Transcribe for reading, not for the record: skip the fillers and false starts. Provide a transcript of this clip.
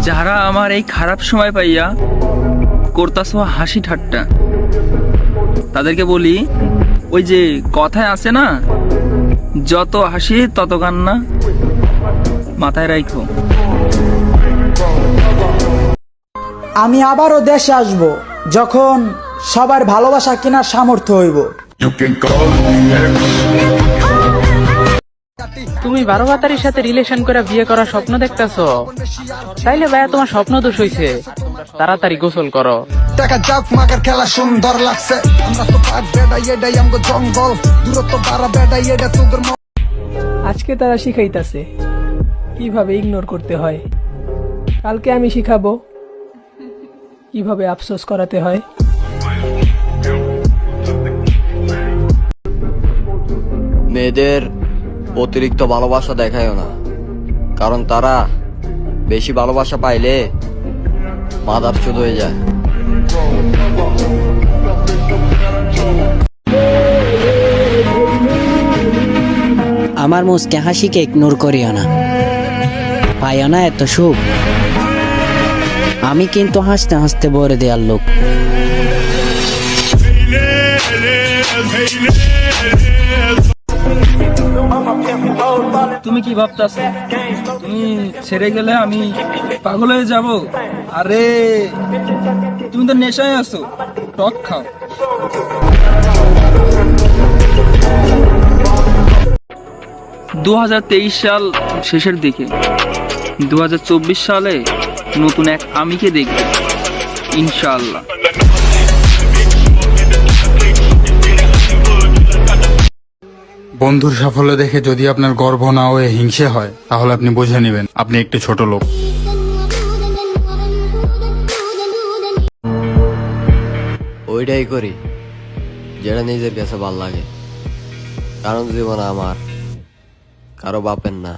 যারা আমার এই খারাপ সময় পাইয়া করতাছ হাসি ঠাট্টা, তাদেরকে বলি ওই যে কথায় আছে না, যত হাসি তত কান্না, মাথায় রাখো। আমি আবারও দেশে আসব যখন সবার ভালোবাসা কেনার সামর্থ্য হইব। তুমি 12 বাতারির সাথে রিলেশন করে বিয়ে করার স্বপ্ন দেখতেছো? তাইলে ভাইয়া তোমার স্বপ্ন দোষ হইছে, তাড়াতাড়ি গোসল করো। টাকা যাক মাগার খেলা সুন্দর লাগছে, আমরা তো পাক বেড়াই এটাই আমগো জঙ্গল, দূরত্ব বাড়া বেড়াই এটা তোদের। আজকে তারা শিখাইতাছে কিভাবে ইগনোর করতে হয়, কালকে আমি শিখাবো কিভাবে আফসোস করাতে হয়। মেয়েদের অতিরিক্ত ভালোবাসা দেখায়ও না, কারণ তারা বেশি ভালোবাসা পাইলে মাদারচোদ হয়ে যায়। আমার মুচকে হাসিকে ইগনোর করিও না, পাইও না এত সুখ। আমি কিন্তু হাসতে হাসতে ভরে দেওয়ার লোক। তুমি কি ভাবতাছ তুমি ছেড়ে গেলে আমি পাগল হয়ে যাব? আরে তুমি তো নেশায় আছো, টক খাও। 2023 সাল শেষের দিকে 2024 সালে নতুন এক আমিকে দেখবে ইনশাআল্লাহ। বন্ধুর সাফল্য দেখে যদি আপনার গর্ব না হয়ে হিংসে হয়, তাহলে আপনি বুঝে নেবেন আপনি একটি ছোট লোক। ওইটাই করি যেটা নিজের কাছে ভাল লাগে, কারণ জীবন আমার, কারো বাপের না।